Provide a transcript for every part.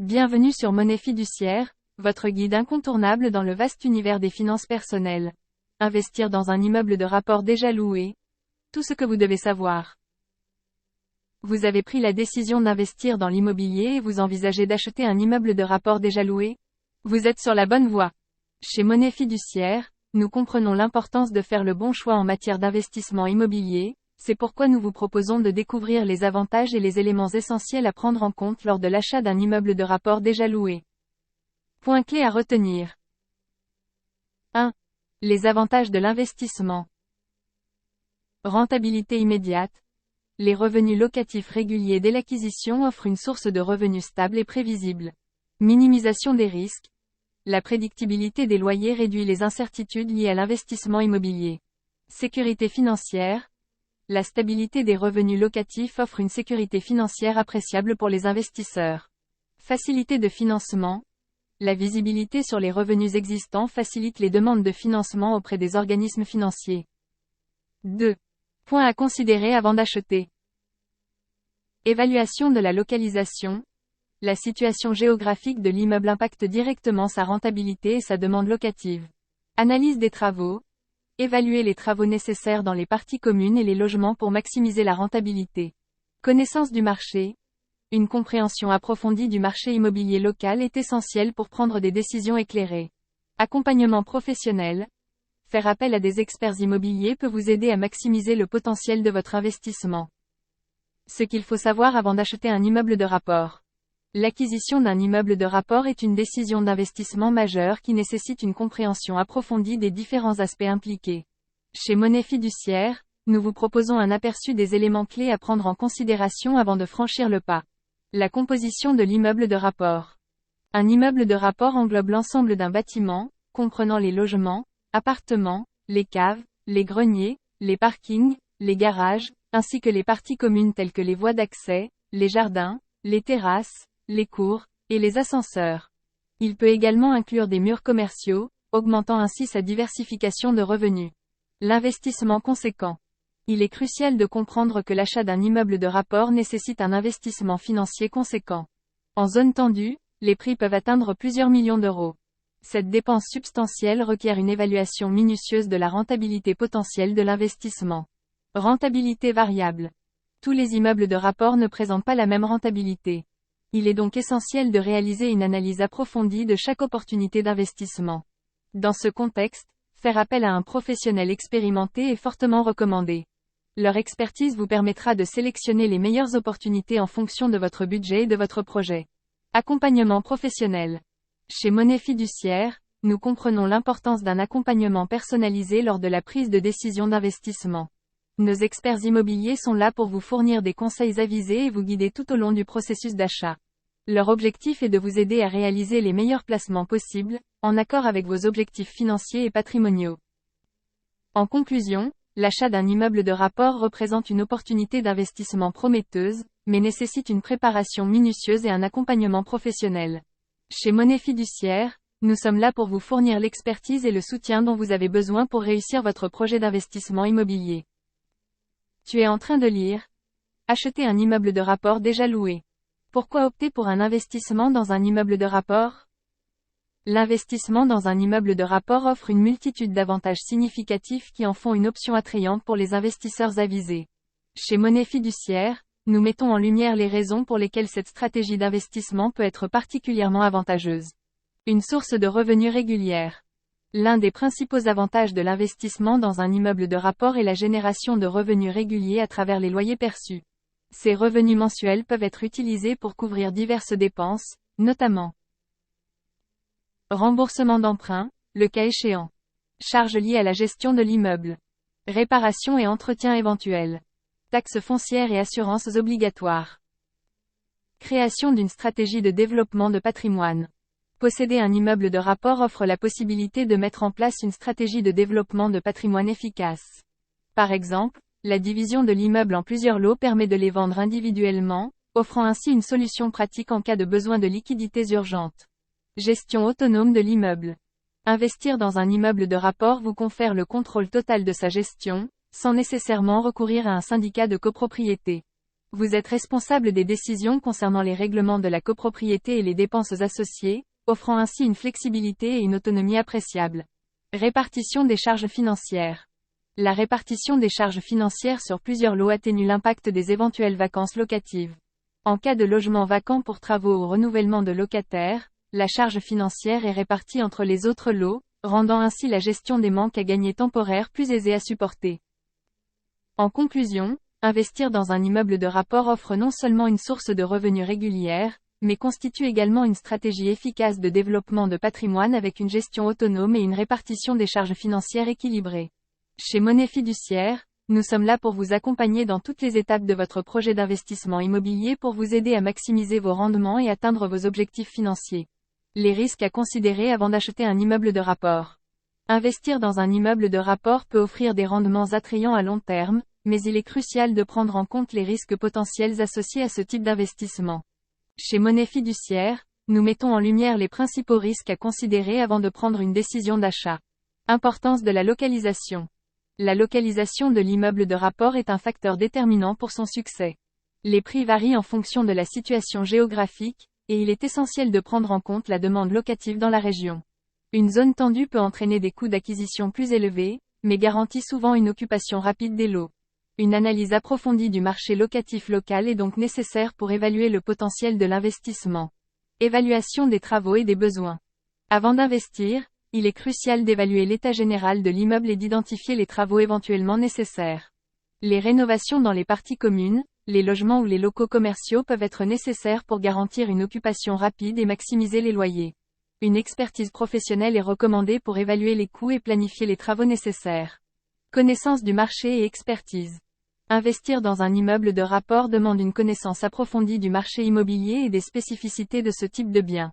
Bienvenue sur Monnaie Fiduciaire, votre guide incontournable dans le vaste univers des finances personnelles. Investir dans un immeuble de rapport déjà loué. Tout ce que vous devez savoir. Vous avez pris la décision d'investir dans l'immobilier et vous envisagez d'acheter un immeuble de rapport déjà loué? Vous êtes sur la bonne voie. Chez Monnaie Fiduciaire, nous comprenons l'importance de faire le bon choix en matière d'investissement immobilier. C'est pourquoi nous vous proposons de découvrir les avantages et les éléments essentiels à prendre en compte lors de l'achat d'un immeuble de rapport déjà loué. Points clés à retenir. 1. Les avantages de l'investissement. Rentabilité immédiate. Les revenus locatifs réguliers dès l'acquisition offrent une source de revenus stable et prévisible. Minimisation des risques. La prédictibilité des loyers réduit les incertitudes liées à l'investissement immobilier. Sécurité financière. La stabilité des revenus locatifs offre une sécurité financière appréciable pour les investisseurs. Facilité de financement. La visibilité sur les revenus existants facilite les demandes de financement auprès des organismes financiers. 2. Points à considérer avant d'acheter. Évaluation de la localisation. La situation géographique de l'immeuble impacte directement sa rentabilité et sa demande locative. Analyse des travaux. Évaluer les travaux nécessaires dans les parties communes et les logements pour maximiser la rentabilité. Connaissance du marché. Une compréhension approfondie du marché immobilier local est essentielle pour prendre des décisions éclairées. Accompagnement professionnel. Faire appel à des experts immobiliers peut vous aider à maximiser le potentiel de votre investissement. Ce qu'il faut savoir avant d'acheter un immeuble de rapport. L'acquisition d'un immeuble de rapport est une décision d'investissement majeure qui nécessite une compréhension approfondie des différents aspects impliqués. Chez Monnaie Fiduciaire, nous vous proposons un aperçu des éléments clés à prendre en considération avant de franchir le pas. La composition de l'immeuble de rapport. Un immeuble de rapport englobe l'ensemble d'un bâtiment, comprenant les logements, appartements, les caves, les greniers, les parkings, les garages, ainsi que les parties communes telles que les voies d'accès, les jardins, les terrasses, les cours, et les ascenseurs. Il peut également inclure des murs commerciaux, augmentant ainsi sa diversification de revenus. L'investissement conséquent. Il est crucial de comprendre que l'achat d'un immeuble de rapport nécessite un investissement financier conséquent. En zone tendue, les prix peuvent atteindre plusieurs millions d'euros. Cette dépense substantielle requiert une évaluation minutieuse de la rentabilité potentielle de l'investissement. Rentabilité variable. Tous les immeubles de rapport ne présentent pas la même rentabilité. Il est donc essentiel de réaliser une analyse approfondie de chaque opportunité d'investissement. Dans ce contexte, faire appel à un professionnel expérimenté est fortement recommandé. Leur expertise vous permettra de sélectionner les meilleures opportunités en fonction de votre budget et de votre projet. Accompagnement professionnel. Chez Monnaie Fiduciaire, nous comprenons l'importance d'un accompagnement personnalisé lors de la prise de décision d'investissement. Nos experts immobiliers sont là pour vous fournir des conseils avisés et vous guider tout au long du processus d'achat. Leur objectif est de vous aider à réaliser les meilleurs placements possibles, en accord avec vos objectifs financiers et patrimoniaux. En conclusion, l'achat d'un immeuble de rapport représente une opportunité d'investissement prometteuse, mais nécessite une préparation minutieuse et un accompagnement professionnel. Chez Monnaie Fiduciaire, nous sommes là pour vous fournir l'expertise et le soutien dont vous avez besoin pour réussir votre projet d'investissement immobilier. Tu es en train de lire. Acheter un immeuble de rapport déjà loué. Pourquoi opter pour un investissement dans un immeuble de rapport? L'investissement dans un immeuble de rapport offre une multitude d'avantages significatifs qui en font une option attrayante pour les investisseurs avisés. Chez Monnaie Fiduciaire, nous mettons en lumière les raisons pour lesquelles cette stratégie d'investissement peut être particulièrement avantageuse. Une source de revenus régulière. L'un des principaux avantages de l'investissement dans un immeuble de rapport est la génération de revenus réguliers à travers les loyers perçus. Ces revenus mensuels peuvent être utilisés pour couvrir diverses dépenses, notamment remboursement d'emprunt, le cas échéant, charges liées à la gestion de l'immeuble, réparation et entretien éventuels, taxes foncières et assurances obligatoires, création d'une stratégie de développement de patrimoine. Posséder un immeuble de rapport offre la possibilité de mettre en place une stratégie de développement de patrimoine efficace. Par exemple, la division de l'immeuble en plusieurs lots permet de les vendre individuellement, offrant ainsi une solution pratique en cas de besoin de liquidités urgentes. Gestion autonome de l'immeuble. Investir dans un immeuble de rapport vous confère le contrôle total de sa gestion, sans nécessairement recourir à un syndicat de copropriété. Vous êtes responsable des décisions concernant les règlements de la copropriété et les dépenses associées, offrant ainsi une flexibilité et une autonomie appréciables. Répartition des charges financières. La répartition des charges financières sur plusieurs lots atténue l'impact des éventuelles vacances locatives. En cas de logement vacant pour travaux ou renouvellement de locataires, la charge financière est répartie entre les autres lots, rendant ainsi la gestion des manques à gagner temporaires plus aisée à supporter. En conclusion, investir dans un immeuble de rapport offre non seulement une source de revenus régulière, mais constitue également une stratégie efficace de développement de patrimoine avec une gestion autonome et une répartition des charges financières équilibrée. Chez Monnaie Fiduciaire, nous sommes là pour vous accompagner dans toutes les étapes de votre projet d'investissement immobilier pour vous aider à maximiser vos rendements et atteindre vos objectifs financiers. Les risques à considérer avant d'acheter un immeuble de rapport. Investir dans un immeuble de rapport peut offrir des rendements attrayants à long terme, mais il est crucial de prendre en compte les risques potentiels associés à ce type d'investissement. Chez Monnaie Fiduciaire, nous mettons en lumière les principaux risques à considérer avant de prendre une décision d'achat. Importance de la localisation. La localisation de l'immeuble de rapport est un facteur déterminant pour son succès. Les prix varient en fonction de la situation géographique, et il est essentiel de prendre en compte la demande locative dans la région. Une zone tendue peut entraîner des coûts d'acquisition plus élevés, mais garantit souvent une occupation rapide des lots. Une analyse approfondie du marché locatif local est donc nécessaire pour évaluer le potentiel de l'investissement. Évaluation des travaux et des besoins. Avant d'investir, il est crucial d'évaluer l'état général de l'immeuble et d'identifier les travaux éventuellement nécessaires. Les rénovations dans les parties communes, les logements ou les locaux commerciaux peuvent être nécessaires pour garantir une occupation rapide et maximiser les loyers. Une expertise professionnelle est recommandée pour évaluer les coûts et planifier les travaux nécessaires. Connaissance du marché et expertise. Investir dans un immeuble de rapport demande une connaissance approfondie du marché immobilier et des spécificités de ce type de bien.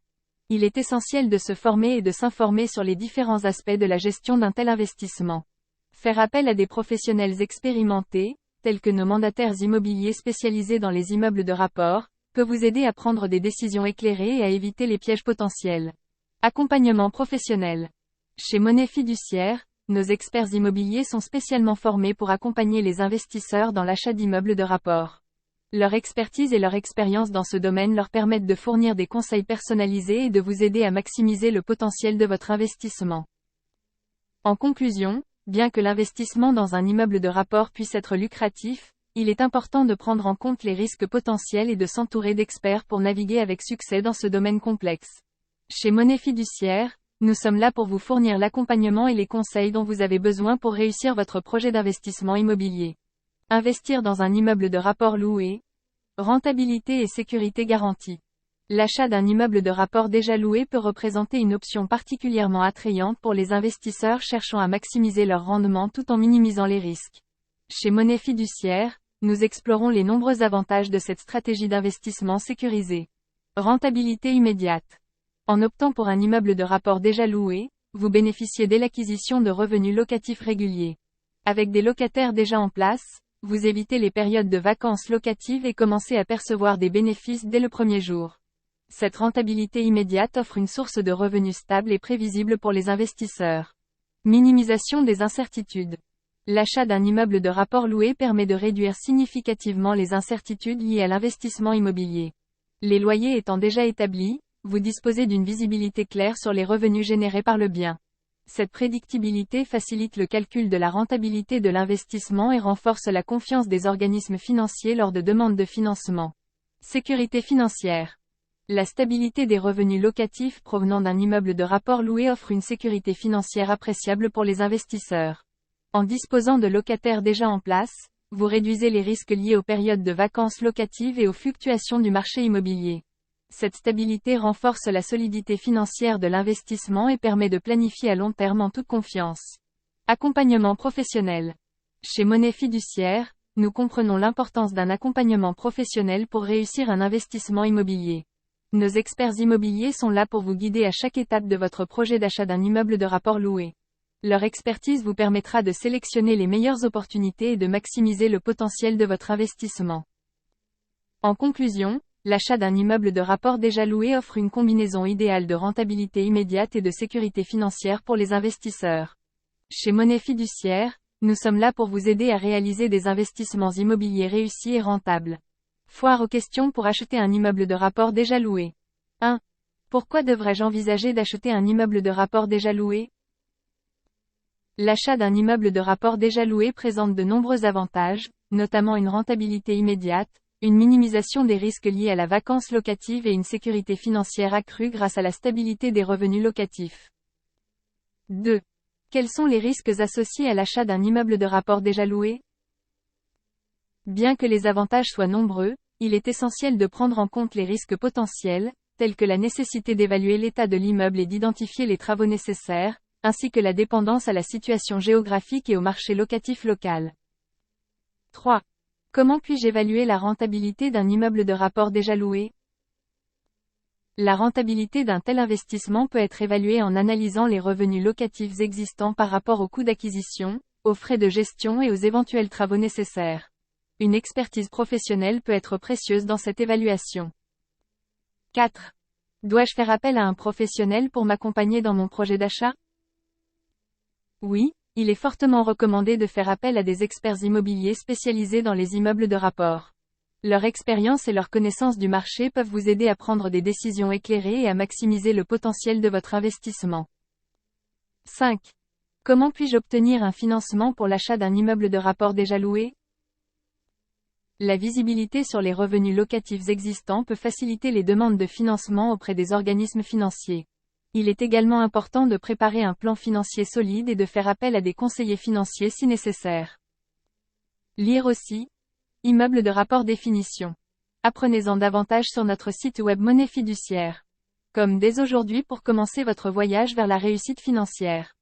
Il est essentiel de se former et de s'informer sur les différents aspects de la gestion d'un tel investissement. Faire appel à des professionnels expérimentés, tels que nos mandataires immobiliers spécialisés dans les immeubles de rapport, peut vous aider à prendre des décisions éclairées et à éviter les pièges potentiels. Accompagnement professionnel. Chez Monnaie Fiduciaire, nos experts immobiliers sont spécialement formés pour accompagner les investisseurs dans l'achat d'immeubles de rapport. Leur expertise et leur expérience dans ce domaine leur permettent de fournir des conseils personnalisés et de vous aider à maximiser le potentiel de votre investissement. En conclusion, bien que l'investissement dans un immeuble de rapport puisse être lucratif, il est important de prendre en compte les risques potentiels et de s'entourer d'experts pour naviguer avec succès dans ce domaine complexe. Chez Monnaie Fiduciaire, nous sommes là pour vous fournir l'accompagnement et les conseils dont vous avez besoin pour réussir votre projet d'investissement immobilier. Investir dans un immeuble de rapport loué. Rentabilité et sécurité garantie. L'achat d'un immeuble de rapport déjà loué peut représenter une option particulièrement attrayante pour les investisseurs cherchant à maximiser leur rendement tout en minimisant les risques. Chez Monnaie Fiduciaire, nous explorons les nombreux avantages de cette stratégie d'investissement sécurisée. Rentabilité immédiate. En optant pour un immeuble de rapport déjà loué, vous bénéficiez dès l'acquisition de revenus locatifs réguliers. Avec des locataires déjà en place, vous évitez les périodes de vacances locatives et commencez à percevoir des bénéfices dès le premier jour. Cette rentabilité immédiate offre une source de revenus stable et prévisible pour les investisseurs. Minimisation des incertitudes. L'achat d'un immeuble de rapport loué permet de réduire significativement les incertitudes liées à l'investissement immobilier. Les loyers étant déjà établis, vous disposez d'une visibilité claire sur les revenus générés par le bien. Cette prédictibilité facilite le calcul de la rentabilité de l'investissement et renforce la confiance des organismes financiers lors de demandes de financement. Sécurité financière. La stabilité des revenus locatifs provenant d'un immeuble de rapport loué offre une sécurité financière appréciable pour les investisseurs. En disposant de locataires déjà en place, vous réduisez les risques liés aux périodes de vacances locatives et aux fluctuations du marché immobilier. Cette stabilité renforce la solidité financière de l'investissement et permet de planifier à long terme en toute confiance. Accompagnement professionnel. Chez Monnaie Fiduciaire, nous comprenons l'importance d'un accompagnement professionnel pour réussir un investissement immobilier. Nos experts immobiliers sont là pour vous guider à chaque étape de votre projet d'achat d'un immeuble de rapport loué. Leur expertise vous permettra de sélectionner les meilleures opportunités et de maximiser le potentiel de votre investissement. En conclusion, l'achat d'un immeuble de rapport déjà loué offre une combinaison idéale de rentabilité immédiate et de sécurité financière pour les investisseurs. Chez Monnaie Fiduciaire, nous sommes là pour vous aider à réaliser des investissements immobiliers réussis et rentables. Foire aux questions pour acheter un immeuble de rapport déjà loué. 1. Pourquoi devrais-je envisager d'acheter un immeuble de rapport déjà loué? L'achat d'un immeuble de rapport déjà loué présente de nombreux avantages, notamment une rentabilité immédiate, une minimisation des risques liés à la vacance locative et une sécurité financière accrue grâce à la stabilité des revenus locatifs. 2. Quels sont les risques associés à l'achat d'un immeuble de rapport déjà loué? Bien que les avantages soient nombreux, il est essentiel de prendre en compte les risques potentiels, tels que la nécessité d'évaluer l'état de l'immeuble et d'identifier les travaux nécessaires, ainsi que la dépendance à la situation géographique et au marché locatif local. 3. Comment puis-je évaluer la rentabilité d'un immeuble de rapport déjà loué? La rentabilité d'un tel investissement peut être évaluée en analysant les revenus locatifs existants par rapport aux coûts d'acquisition, aux frais de gestion et aux éventuels travaux nécessaires. Une expertise professionnelle peut être précieuse dans cette évaluation. 4. Dois-je faire appel à un professionnel pour m'accompagner dans mon projet d'achat? Oui, il est fortement recommandé de faire appel à des experts immobiliers spécialisés dans les immeubles de rapport. Leur expérience et leur connaissance du marché peuvent vous aider à prendre des décisions éclairées et à maximiser le potentiel de votre investissement. 5. Comment puis-je obtenir un financement pour l'achat d'un immeuble de rapport déjà loué? La visibilité sur les revenus locatifs existants peut faciliter les demandes de financement auprès des organismes financiers. Il est également important de préparer un plan financier solide et de faire appel à des conseillers financiers si nécessaire. Lire aussi. Immeuble de rapport définition. Apprenez-en davantage sur notre site web Monnaie Fiduciaire. Comme dès aujourd'hui pour commencer votre voyage vers la réussite financière.